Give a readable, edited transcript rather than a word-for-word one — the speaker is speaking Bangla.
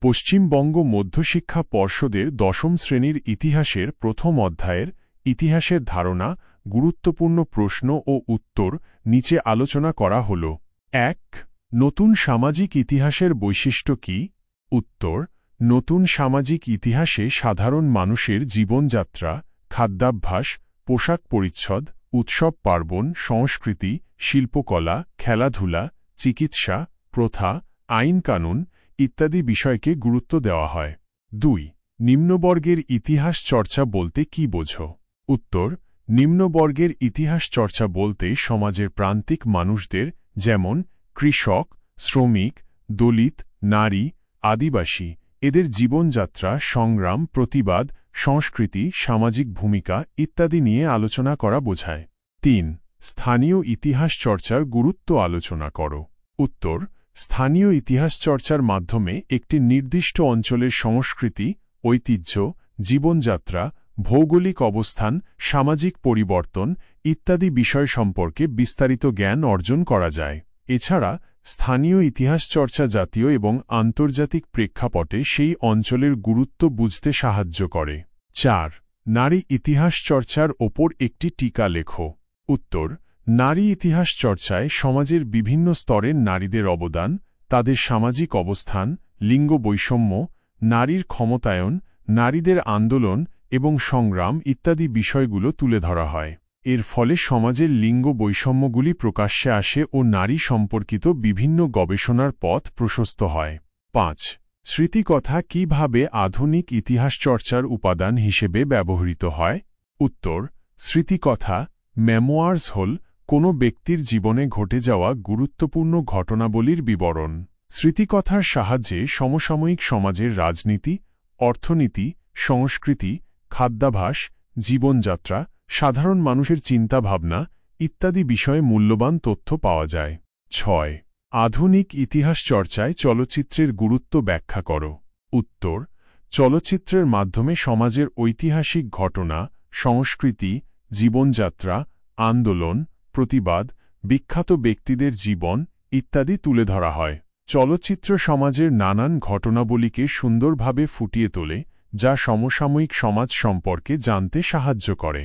পশ্চিমবঙ্গ মধ্যশিক্ষা পর্ষদের দশম শ্রেণীর ইতিহাসের প্রথম অধ্যায়ের ইতিহাসের ধারণা গুরুত্বপূর্ণ প্রশ্ন ও উত্তর নিচে আলোচনা করা হল। ১. নতুন সামাজিক ইতিহাসের বৈশিষ্ট্য কী? উত্তর: নতুন সামাজিক ইতিহাসে সাধারণ মানুষের জীবনযাত্রা, খাদ্যাভ্যাস, পোশাক পরিচ্ছদ, উৎসব পার্বণ, সংস্কৃতি, শিল্পকলা, খেলাধুলা, চিকিৎসা, প্রথা, আইন-কানুন ইত্যাদি বিষয়কে গুরুত্ব দেওয়া হয়। ২. নিম্নবর্গের ইতিহাস চর্চা বলতে কী বোঝো? উত্তর: নিম্নবর্গের ইতিহাস চর্চা বলতে সমাজের প্রান্তিক মানুষদের, যেমন কৃষক, শ্রমিক, দলিত, নারী, আদিবাসী, এদের জীবনযাত্রা, সংগ্রাম, প্রতিবাদ, সংস্কৃতি, সামাজিক ভূমিকা ইত্যাদি নিয়ে আলোচনা করা বোঝায়। ৩. স্থানীয় ইতিহাস চর্চার গুরুত্ব আলোচনা করো। উত্তর: স্থানীয় ইতিহাস চর্চার মাধ্যমে একটি নির্দিষ্ট অঞ্চলের সংস্কৃতি, ঐতিহ্য, জীবনযাত্রা, ভৌগোলিক অবস্থান, সামাজিক পরিবর্তন ইত্যাদি বিষয় সম্পর্কে বিস্তারিত জ্ঞান অর্জন করা যায়। এছাড়া স্থানীয় ইতিহাস চর্চা জাতীয় এবং আন্তর্জাতিক প্রেক্ষাপটে সেই অঞ্চলের গুরুত্ব বুঝতে সাহায্য করে। ৪. নারী ইতিহাস চর্চার ওপর একটি টীকা লেখো। উত্তর: নারী ইতিহাস চর্চায় সমাজের বিভিন্ন স্তরের নারীদের অবদান, তাদের সামাজিক অবস্থান, লিঙ্গ বৈষম্য, নারীর ক্ষমতায়ন, নারীদের আন্দোলন এবং সংগ্রাম ইত্যাদি বিষয়গুলো তুলে ধরা হয়। এর ফলে সমাজের লিঙ্গ বৈষম্যগুলি প্রকাশ্যে আসে ও নারী সম্পর্কিত বিভিন্ন গবেষণার পথ প্রশস্ত হয়। ৫. স্মৃতিকথা কিভাবে আধুনিক ইতিহাস চর্চার উপাদান হিসেবে ব্যবহৃত হয়? উত্তর: স্মৃতিকথা, মেমোয়ার্স হল কোনো ব্যক্তির জীবনে ঘটে যাওয়া গুরুত্বপূর্ণ ঘটনাবলীর বিবরণ। স্মৃতিকথার সাহায্যে সমসাময়িক সমাজের রাজনীতি, অর্থনীতি, সংস্কৃতি, খাদ্যাভ্যাস, জীবনযাত্রা, সাধারণ মানুষের চিন্তাভাবনা ইত্যাদি বিষয়ে মূল্যবান তথ্য পাওয়া যায়। ৬. আধুনিক ইতিহাস চর্চায় চলচ্চিত্রের গুরুত্ব ব্যাখ্যা করো। উত্তর: চলচ্চিত্রের মাধ্যমে সমাজের ঐতিহাসিক ঘটনা, সংস্কৃতি, জীবনযাত্রা, আন্দোলন, প্রতিবাদ, বিখ্যাত ব্যক্তিদের জীবন ইত্যাদি তুলে ধরা হয়। চলচ্চিত্র সমাজের নানান ঘটনাবলীকে সুন্দরভাবে ফুটিয়ে তোলে, যা সমসাময়িক সমাজ সম্পর্কে জানতে সাহায্য করে।